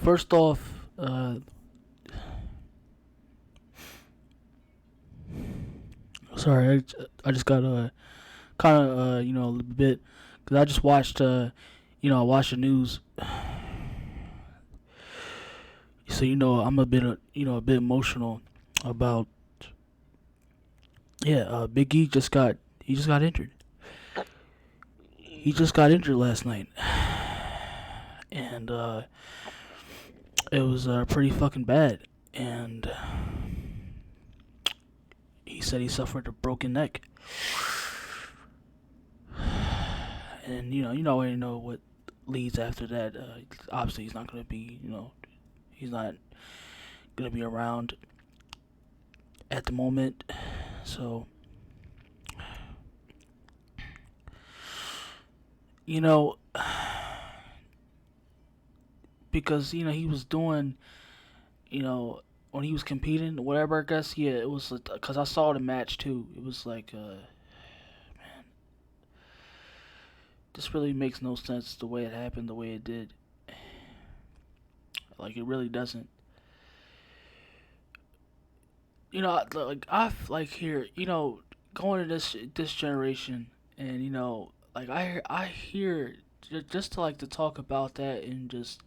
First off, sorry, I just got kind of a little bit because I just watched I watched the news, so I'm a bit a bit emotional about Big E just got injured. He just got injured last night, and it was pretty fucking bad. And he said he suffered a broken neck, and I know what leads after that. Obviously, he's not gonna be, he's not gonna be around at the moment. So, you know, because he was doing, when he was competing, whatever. I guess it was because I saw the match too. It was like, this really makes no sense the way it happened, the way it did. Like it really doesn't. Like I like here, going to this generation, and like I hear just to like to talk about that and just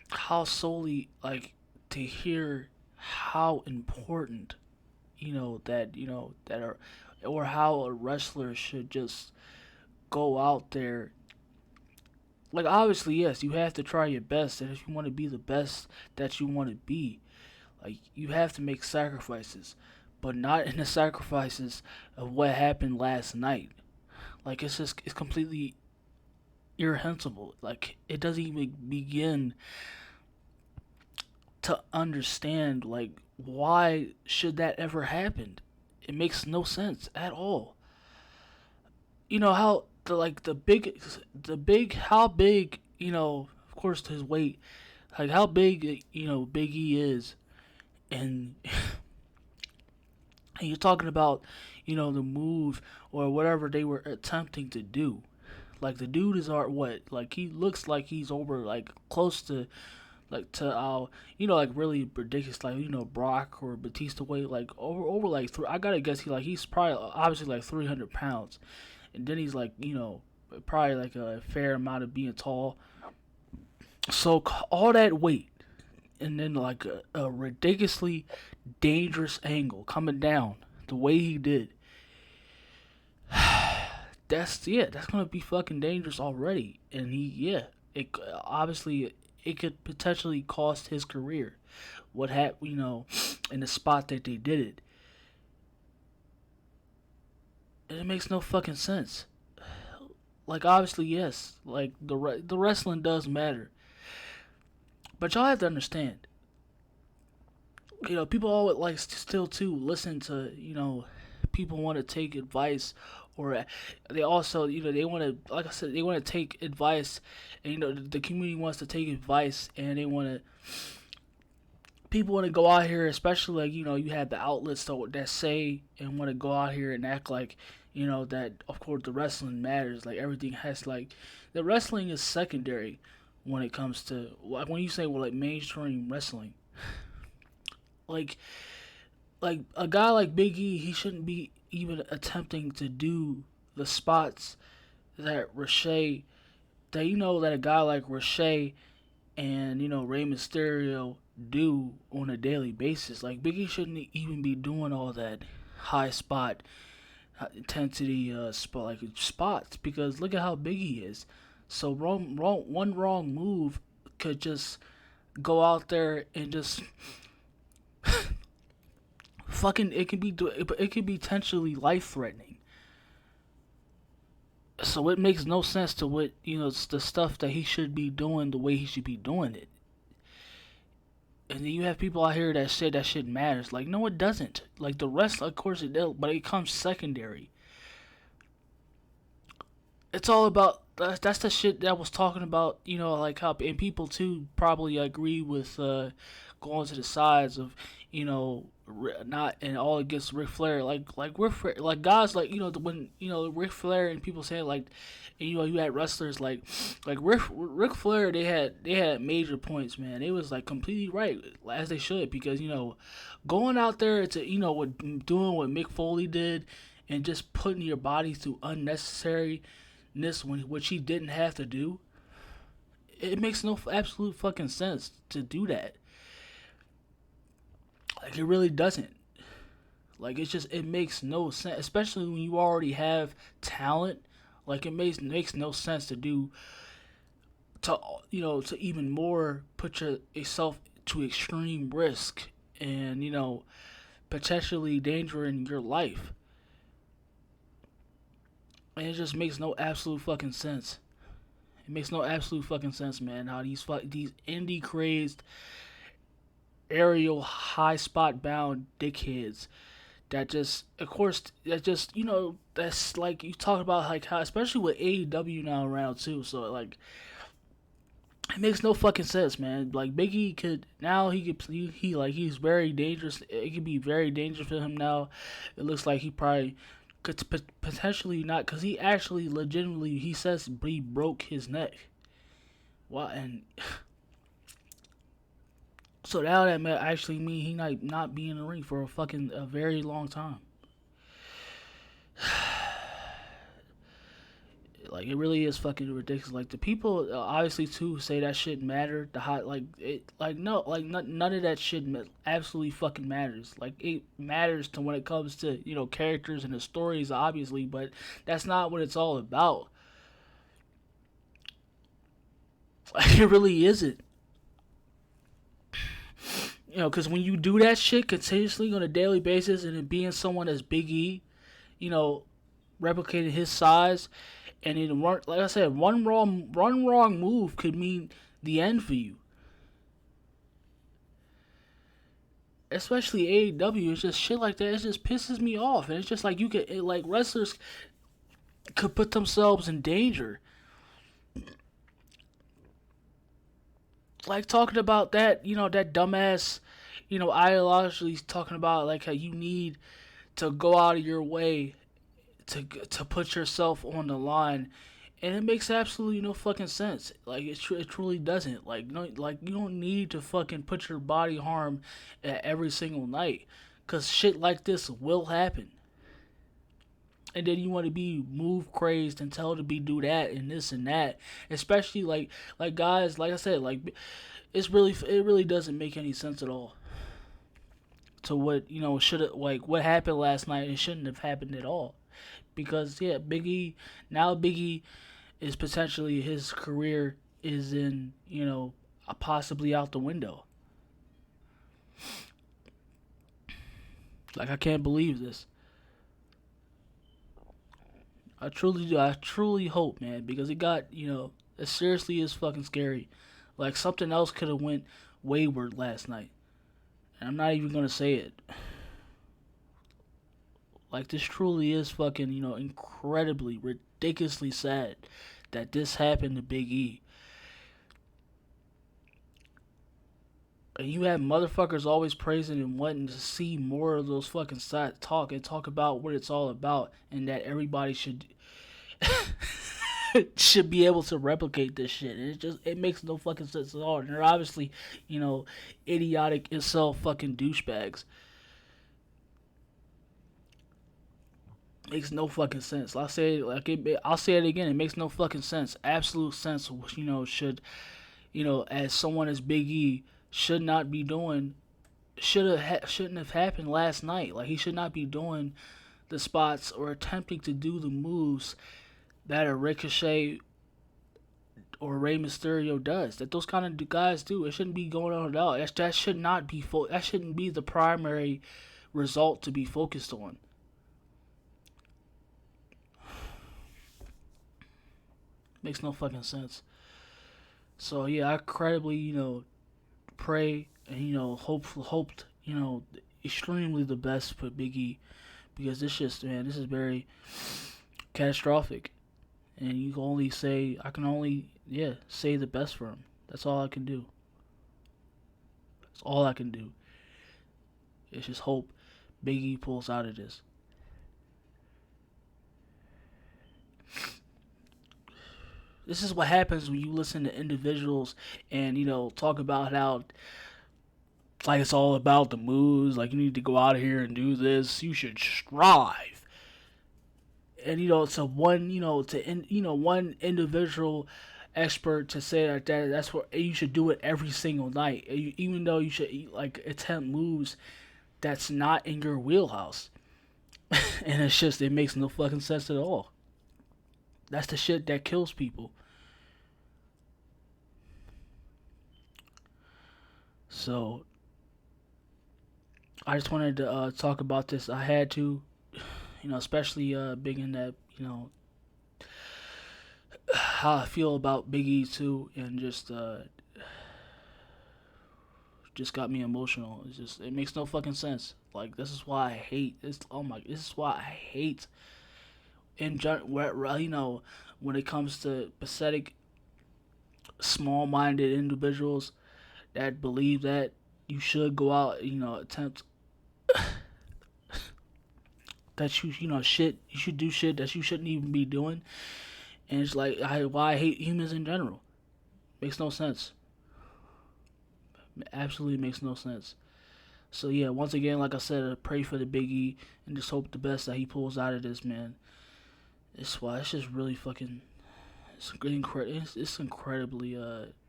how solely like to hear how important that that are or how a wrestler should just go out there. Like obviously yes, you have to try your best, and if you want to be the best that you want to be, like you have to make sacrifices, but not in the sacrifices of what happened last night. Like it's completely irrehensible. Like it doesn't even begin to understand like why should that ever happen. It makes no sense at all. How the big how big of course his weight, like how big Big E is, and and you're talking about the move or whatever they were attempting to do. Like the dude is art what, like he looks like he's over like close to like to like really ridiculous, like Brock or Batista weight, like over like I gotta guess he's probably obviously like 300 pounds, and then he's like probably like a fair amount of being tall. So all that weight, and then like a ridiculously dangerous angle coming down the way he did. That's gonna be fucking dangerous already, and it obviously it could potentially cost his career. What happened, in the spot that they did it, and it makes no fucking sense. Like obviously yes, like the wrestling does matter, but y'all have to understand. People always like still too listen to people want to take advice, or they also they want to, like I said, they want to take advice, and the community wants to take advice, and they want to people want to go out here, especially like you have the outlets that say and want to go out here and act like that of course the wrestling matters, like everything has like the wrestling is secondary when it comes to like when you say well like mainstream wrestling, like a guy like Big E, he shouldn't be even attempting to do the spots that Ricochet, that that a guy like Ricochet and Rey Mysterio do on a daily basis. Like Big E shouldn't even be doing all that high spot intensity spot like spots, because look at how big he is. So one wrong move could just go out there and just fucking it could be potentially life threatening. So it makes no sense to what the stuff that he should be doing the way he should be doing it. And then you have people out here that say that shit matters. Like no, it doesn't. Like the rest, of course it does, but it comes secondary. It's all about that's the shit that was talking about, like how, and people too probably agree with going to the sides of, not and all against Ric Flair, like guys like when Ric Flair and people say like, and, you had wrestlers like Ric Flair, they had major points, man. They was like completely right, as they should, because going out there to doing what Mick Foley did and just putting your body through unnecessary which he didn't have to do. It makes no absolute fucking sense to do that. Like, it really doesn't. Like, it makes no sense, especially when you already have talent. Like, it makes no sense to do to even more put yourself to extreme risk and potentially danger in your life. And it just makes no absolute fucking sense. It makes no absolute fucking sense, man. How these indie crazed, aerial high spot bound dickheads that just, of course, that's like you talk about, like how, especially with AEW now around too. So like, it makes no fucking sense, man. Like Biggie could now he like he's very dangerous. It could be very dangerous for him now. It looks like he probably could potentially not, because he actually legitimately he says he broke his neck. Well, and so now that may actually mean he might not be in the ring for a very long time. Like, it really is fucking ridiculous. Like, the people obviously too say that shit matter. The hot like it like no like none of that shit absolutely fucking matters. Like, it matters to when it comes to characters and the stories, obviously, but that's not what it's all about. Like, it really isn't. Because when you do that shit continuously on a daily basis, and it being someone as Big E, you know, replicating his size, and it like I said, one wrong move could mean the end for you. Especially AEW, it's just shit like that. It just pisses me off, and it's just like like wrestlers could put themselves in danger. Like talking about that, that dumbass, ideologically talking about like how you need to go out of your way to put yourself on the line, and it makes absolutely no fucking sense. Like, it truly doesn't. Like, no, like you don't need to fucking put your body harm at every single night, cause shit like this will happen. And then you want to be move crazed and tell to be do that and this and that, especially like guys, like I said, like it really doesn't make any sense at all to what should have, like what happened last night. It shouldn't have happened at all, because yeah, Biggie is potentially, his career is in possibly out the window. Like, I can't believe this. I truly do. I truly hope, man, because it seriously is fucking scary. Like, something else could have went wayward last night, and I'm not even gonna say it. Like, this truly is fucking, incredibly, ridiculously sad that this happened to Big E. And you have motherfuckers always praising and wanting to see more of those fucking sides talk about what it's all about, and that everybody should be able to replicate this shit. And it makes no fucking sense at all. And they're obviously, idiotic incel fucking douchebags. Makes no fucking sense. I'll say it again. It makes no fucking sense. Absolute sense. Should as someone as Big E should not be doing. Shouldn't have happened last night. Like, he should not be doing the spots or attempting to do the moves that a Ricochet or Rey Mysterio does. That those kind of guys do. It shouldn't be going on at all. That should not be that shouldn't be the primary result to be focused on. Makes no fucking sense. So yeah, I credibly, pray and hoped, extremely the best for Big E, because this is very catastrophic. and you can only say I can only say the best for him. That's all I can do. That's all I can do. It's just hope Biggie pulls out of this. This is what happens when you listen to individuals and talk about how like it's all about the moves. Like you need to go out here and do this. You should strive. And it's a one one individual expert to say that's what you should do it every single night. Even though you should like attempt moves that's not in your wheelhouse. And it's just it makes no fucking sense at all. That's the shit that kills people. So I just wanted to talk about this. I had to, especially big in that, how I feel about Biggie too, and just got me emotional. It's just it makes no fucking sense. Like this is why I hate this. Oh my, this is why I hate in when it comes to pathetic, small-minded individuals that believe that you should go out, attempt that shit you should do shit that you shouldn't even be doing, and it's like why I hate humans in general. Makes no sense. It absolutely makes no sense. So yeah, once again, like I said, I pray for the Biggie and just hope the best that he pulls out of this, man. It's why it's just really fucking it's incredibly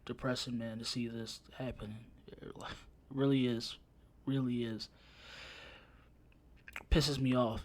depressing, man, to see this happening. It really is, really is. Pisses me off.